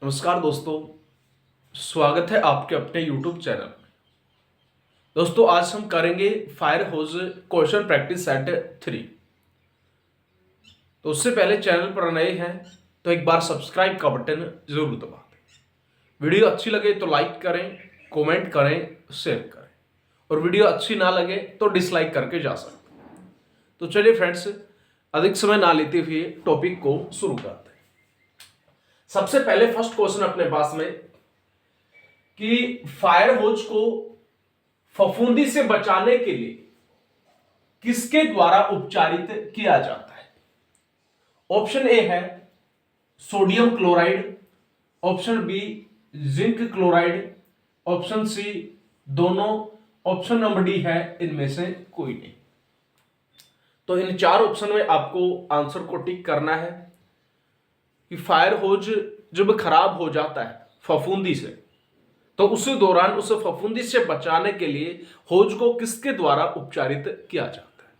नमस्कार दोस्तों, स्वागत है आपके अपने YouTube चैनल में। दोस्तों आज हम करेंगे fire hose question practice set 3। तो उससे पहले चैनल पर नए हैं तो एक बार सब्सक्राइब का बटन जरूर दबा दें। वीडियो अच्छी लगे तो लाइक करें, कमेंट करें, शेयर करें और वीडियो अच्छी ना लगे तो डिसलाइक करके जा सकते हैं। तो चलिए फ्रेंड्स, अधिक समय ना लेते हुए टॉपिक को शुरू करते हैं। सबसे पहले फर्स्ट क्वेश्चन अपने पास में कि फायर होज को फफूंदी से बचाने के लिए किसके द्वारा उपचारित किया जाता है। ऑप्शन ए है sodium chloride, option B zinc chloride, option C दोनों, ऑप्शन नंबर डी है इनमें से कोई नहीं। तो इन चार ऑप्शन में आपको आंसर को टिक करना है कि फायर होज जब खराब हो जाता है फफूंदी से, तो उसी दौरान उसे फफूंदी से बचाने के लिए होज को किसके द्वारा उपचारित किया जाता है।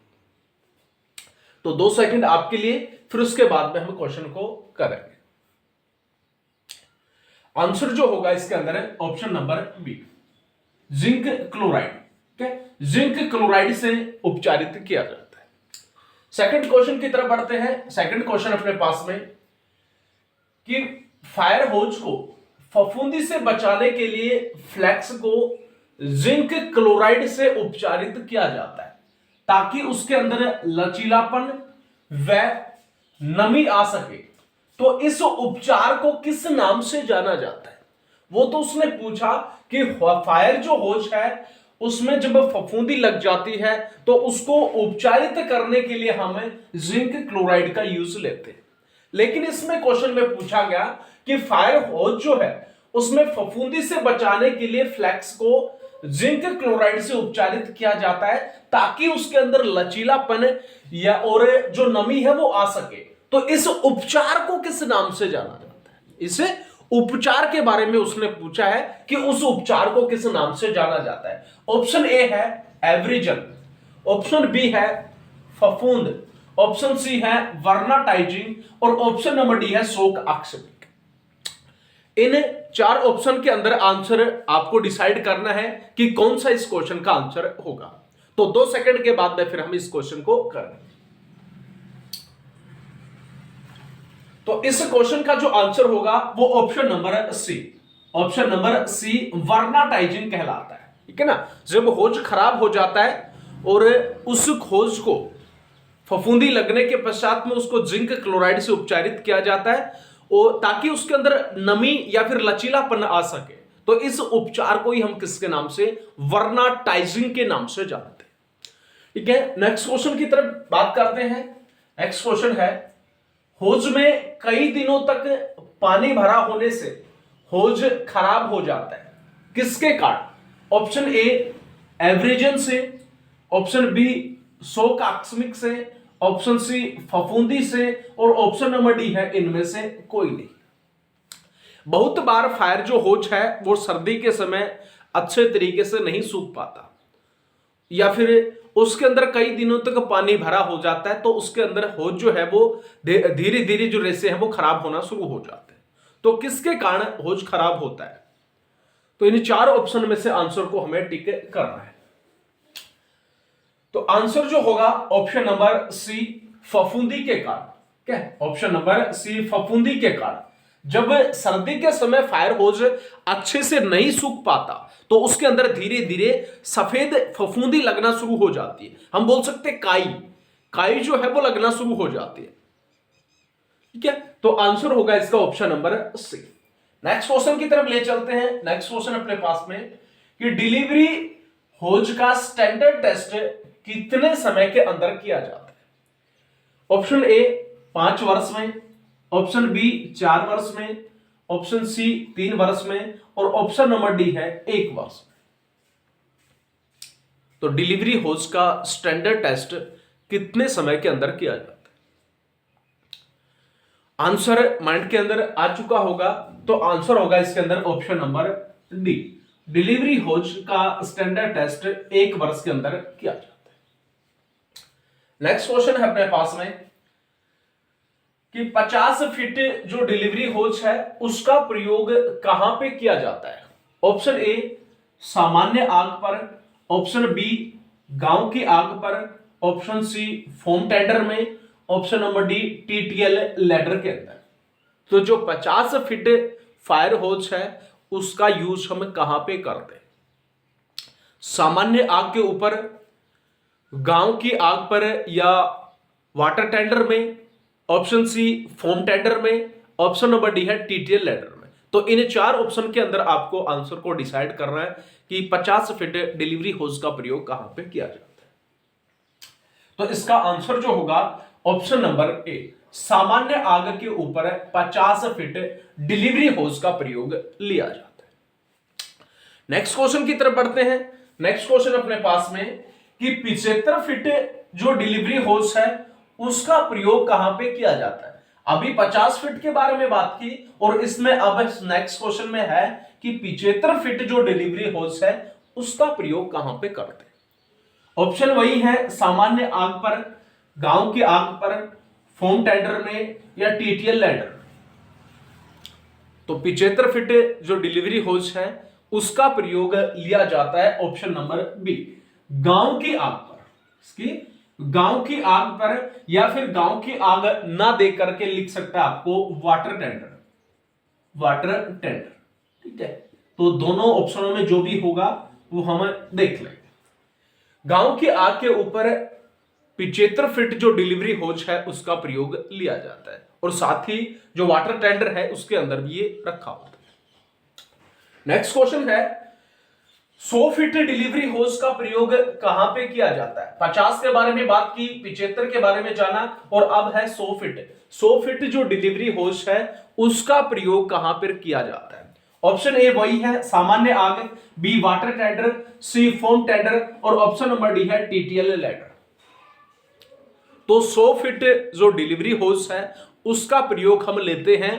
तो 2 सेकंड आपके लिए, फिर उसके बाद में हम क्वेश्चन को करेंगे। आंसर जो होगा इसके अंदर है option number B, zinc chloride. जिंक क्लोराइड से उपचारित किया जाता है। सेकंड क्वेश्चन की तरफ बढ़ते हैं। सेकंड क्वेश्चन अपने पास में कि फायर होज को फफूंदी से बचाने के लिए फ्लैक्स को जिंक क्लोराइड से उपचारित किया जाता है ताकि उसके अंदर लचीलापन व नमी आ सके। तो इस उपचार को किस नाम से जाना जाता है? वो तो उसने पूछा कि फायर जो होज है उसमें जब फफूंदी लग जाती है तो उसको उपचारित करने के लिए हम जिंक क्लोराइड का यूज लेते हैं। लेकिन इसमें क्वेश्चन में पूछा गया कि फायर होज जो है उसमें फफूंदी से बचाने के लिए फ्लैक्स को जिंक क्लोराइड से उपचारित किया जाता है ताकि उसके अंदर लचीलापन या और जो नमी है वो आ सके। तो इस उपचार को किस नाम से जाना जाता है? इसे उपचार के बारे में उसने पूछा है कि उस उपचार को किस नाम से जाना जाता है। ऑप्शन ए है एवरेजन, ऑप्शन बी है फफूंद, ऑप्शन सी है वर्नाटाइजिंग और ऑप्शन नंबर डी है शोक आकस्मिक। इन चार ऑप्शन के अंदर आंसर आपको डिसाइड करना है कि कौन सा इस क्वेश्चन का आंसर होगा। तो 2 सेकंड के बाद में फिर हम इस क्वेश्चन को करेंगे। तो इस क्वेश्चन का जो आंसर होगा वो option number C, option number C वर्नाटाइजिंग कहलाता है। ठीक है ना। जब होज खराब हो जाता है और उस होज को फफूंदी लगने के पश्चात में उसको जिंक क्लोराइड से उपचारित किया जाता है और ताकि उसके अंदर नमी या फिर लचीलापन आ सके। तो इस उपचार को ही हम किसके नाम से, वर्नाटाइजिंग के नाम से जानते हैं। ठीक है। नेक्स्ट क्वेश्चन की तरफ बात करते हैं। नेक्स्ट क्वेश्चन है होज में कई दिनों तक पानी भरा होने से होज खराब हो जाता है, किसके कारण? ऑप्शन ए एवरेजन से, ऑप्शन बी शोक आकस्मिक से, ऑप्शन सी फफूंदी से और ऑप्शन नंबर डी है इनमें से कोई नहीं। बहुत बार फायर जो होज है वो सर्दी के समय अच्छे तरीके से नहीं सूख पाता या फिर उसके अंदर कई दिनों तक पानी भरा हो जाता है तो उसके अंदर होज जो है वो धीरे धीरे जो रेसे हैं वो खराब होना शुरू हो जाते हैं। तो किसके कारण होज खराब होता है? तो इन चार ऑप्शन में से आंसर को हमें टिक करना है। तो आंसर जो होगा ऑप्शन नंबर सी फफूंदी के कारण। क्या? ऑप्शन नंबर सी फफूंदी के कारण। जब सर्दी के समय फायर होज अच्छे से नहीं सूख पाता तो उसके अंदर धीरे धीरे सफेद फफूंदी लगना शुरू हो जाती है। हम बोल सकते हैं काई जो है वो लगना शुरू हो जाती है। ठीक है। तो आंसर होगा इसका option number C. Next question की तरफ ले चलते हैं। नेक्स्ट क्वेश्चन अपने पास में कि डिलीवरी होज का स्टैंडर्ड टेस्ट कितने समय के अंदर किया जाता है? ऑप्शन ए 5 वर्ष में, ऑप्शन बी 4 वर्ष में, ऑप्शन सी 3 वर्ष में और ऑप्शन नंबर डी है 1 वर्ष में। तो डिलीवरी होज का स्टैंडर्ड टेस्ट कितने समय के अंदर किया जाता है? आंसर माइंड के अंदर आ चुका होगा। तो आंसर होगा इसके अंदर ऑप्शन नंबर डी, डिलीवरी होज का स्टैंडर्ड टेस्ट 1 वर्ष के अंदर किया जाता है। नेक्स्ट क्वेश्चन है अपने पास में कि 50 फीट जो डिलीवरी होज है उसका प्रयोग कहां पे किया जाता है? ऑप्शन ए सामान्य आग पर, ऑप्शन बी गांव की आग पर, ऑप्शन सी फोम टेंडर में, option number D TTL ladder के अंदर। तो जो 50 फीट फायर होज है उसका यूज हम कहां पे करते हैं? सामान्य आग के ऊपर, गांव की आग पर, या वाटर टेंडर में, ऑप्शन सी फोम टेंडर में, ऑप्शन नंबर डी है टीटीएल लैडर में। तो इन चार ऑप्शन के अंदर आपको आंसर को डिसाइड करना है कि 50 फीट डिलीवरी होज का प्रयोग कहां पे किया जाता है। तो इसका आंसर जो होगा ऑप्शन नंबर ए, सामान्य आग के ऊपर 50 फीट डिलीवरी होज का प्रयोग लिया जाता है। नेक्स्ट क्वेश्चन की तरफ बढ़ते हैं। नेक्स्ट क्वेश्चन अपने पास में कि 75 फीट जो डिलीवरी होज है उसका प्रयोग कहां पे किया जाता है? अभी 50 फीट के बारे में बात की और इसमें अब नेक्स्ट क्वेश्चन में है कि 75 फीट जो डिलीवरी होज है उसका प्रयोग कहां पे करते हैं। ऑप्शन वही है सामान्य आग पर, गांव की आग पर, फोम टेंडर में, या टीटीएल लैडर। तो 75 फीट जो डिलीवरी होज है उसका प्रयोग लिया जाता है ऑप्शन नंबर बी, गांव की आग पर। इसकी गांव की आग पर, या फिर गांव की आग ना दे करके लिख सकता है आपको वाटर टेंडर, वाटर टेंडर। ठीक है, तो दोनों ऑप्शनों में जो भी होगा वो हम देख लेंगे। गांव की आग के ऊपर 75 फीट जो डिलीवरी होज है उसका प्रयोग लिया जाता है और साथ ही जो वाटर टेंडर है उसके अंदर भी ये रखा होता है। नेक्स्ट क्वेश्चन है 100 फीट डिलीवरी होज का प्रयोग कहां पे किया जाता है? 50 के बारे में बात की, 75 के बारे में जाना और अब है 100 फीट। 100 फीट जो डिलीवरी होज है उसका प्रयोग कहां पर किया जाता है? ऑप्शन ए वही है सामान्य आग, बी वाटर टेंडर, सी फोम टेंडर और ऑप्शन नंबर डी है टीटीएल लैडर। तो 100 फीट जो डिलीवरी होज है उसका प्रयोग हम लेते हैं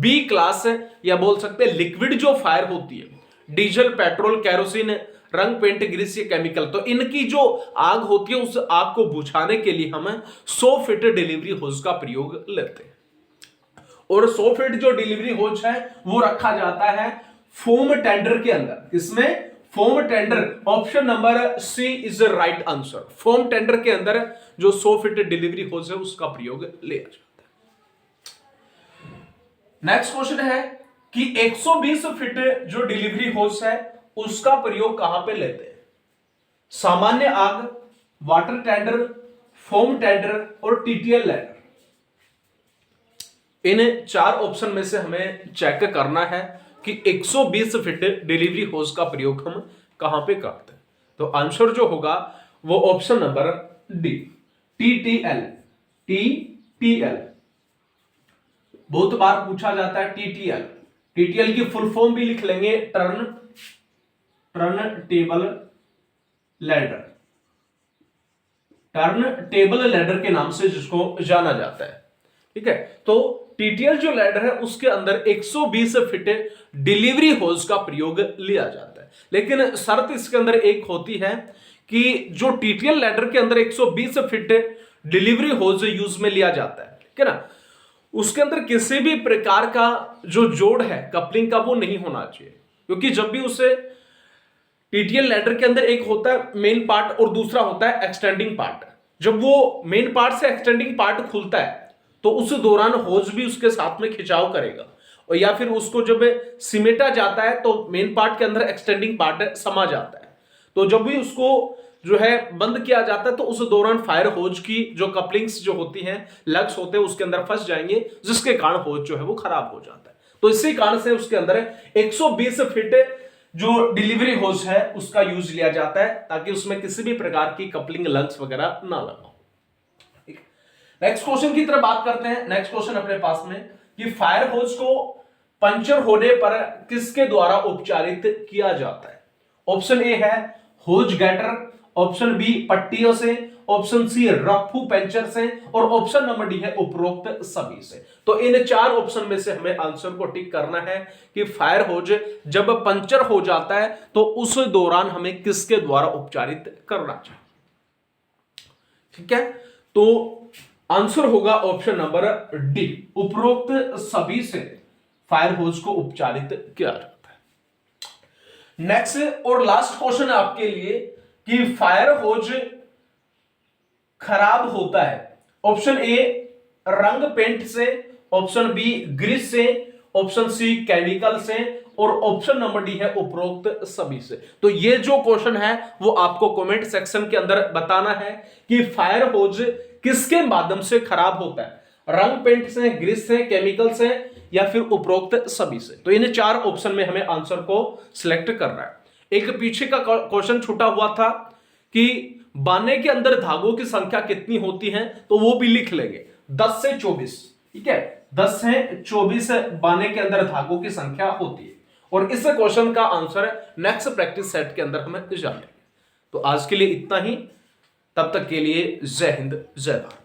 बी क्लास, या बोल सकते हैं लिक्विड जो फायर होती है, डीजल, पेट्रोल, केरोसिन, रंग, पेंट, ग्रीस, या केमिकल। तो इनकी जो आग होती है उस आग को बुझाने के लिए हम 100 फीट डिलीवरी होज का प्रयोग लेते हैं। और 100 फीट जो डिलीवरी होज है वो रखा जाता है फोम टेंडर के अंदर। इसमें foam tender, option number C is the right answer. Foam tender के अंदर जो 100 फीट डिलीवरी होज है उसका प्रयोग लिया जाता है। नेक्स्ट क्वेश्चन है कि 120 फीट जो डिलीवरी होज है उसका प्रयोग कहां पे लेते हैं? सामान्य आग, वाटर टेंडर, फोम टेंडर और टीटीएल लैडर। इन चार ऑप्शन में से हमें चेक करना है कि 120 फीट डिलीवरी होज का प्रयोग हम कहां पे करते हैं। तो आंसर जो होगा वो option number D, TTL. TTL बहुत बार पूछा जाता है टीटीएल। टीटीएल की फुल फॉर्म भी लिख लेंगे, turn table ladder. Turn table ladder के नाम से जिसको जाना जाता है। ठीक है, तो टीटीएल जो लैडर है उसके अंदर 120 फीट डिलीवरी होज का प्रयोग लिया जाता है। लेकिन शर्त इसके अंदर एक होती है कि जो टीटीएल लैडर के अंदर 120 फीट डिलीवरी होज यूज में लिया जाता है, ठीक है ना, उसके अंदर किसी भी प्रकार का जो जोड़ है कपलिंग का वो नहीं होना चाहिए। क्योंकि जब भी उसे टीटीएल लैडर के अंदर एक होता है मेन पार्ट और दूसरा होता है एक्सटेंडिंग पार्ट। जब वो मेन पार्ट से एक्सटेंडिंग पार्ट खुलता है तो उस दौरान होज भी उसके साथ में खिंचाव करेगा, और या फिर उसको जब सिमेटा जाता है तो मेन पार्ट के अंदर एक्सटेंडिंग पार्ट समा जाता है। तो जब भी उसको जो है बंद किया जाता है तो उस दौरान फायर होज की जो कपलिंग्स जो होती हैं, लग्स होते हैं, उसके अंदर फंस जाएंगे, जिसके कारण होज जो है वो खराब हो जाता है। तो इसी कारण से उसके अंदर 120 फीट जो डिलीवरी होज है उसका यूज लिया जाता है ताकि उसमें किसी भी प्रकार की कपलिंग, लग्स वगैरह ना लगा। नेक्स्ट क्वेश्चन की तरफ बात करते हैं। नेक्स्ट क्वेश्चन अपने पास में कि फायर होज को पंचर होने पर किसके द्वारा उपचारित किया जाता है? ऑप्शन ए है होज गेटर, ऑप्शन बी पट्टियों से, ऑप्शन सी रफ्फू पंचर से और ऑप्शन नंबर डी है उपरोक्त सभी से। तो इन चार ऑप्शन में से हमें आंसर को टिक करना है कि फायर होज जब पंचर हो जाता है तो उस दौरान हमें किसके द्वारा उपचारित करना चाहिए। ठीक है, तो आंसर होगा ऑप्शन नंबर डी, उपरोक्त सभी से फायर होज को उपचारित किया जाता है। नेक्स्ट और लास्ट क्वेश्चन है आपके लिए कि फायर होज खराब होता है ऑप्शन ए रंग पेंट से, ऑप्शन बी ग्रीस से, ऑप्शन सी केमिकल से और ऑप्शन नंबर डी है उपरोक्त सभी से। तो ये जो क्वेश्चन है वो आपको कमेंट सेक्शन के अंदर बताना है कि फायर होज किसके माध्यम से खराब होता है, रंग पेंट से, ग्रीस से, केमिकल से या फिर उपरोक्त सभी से। तो इन चार ऑप्शन में हमें आंसर को सिलेक्ट करना है। एक पीछे का क्वेश्चन छूटा हुआ था कि बाने के अंदर धागों की संख्या कितनी होती है, तो वो भी लिख लेंगे 10 से 24, ठीक है, 10 से 24 बाने के अंदर धागों की संख्या होती है। और इस क्वेश्चन का आंसर नेक्स्ट प्रैक्टिस सेट के अंदर हमें जानेंगे। तो आज के लिए इतना ही, तब तक के लिए जय हिंद जय भारत।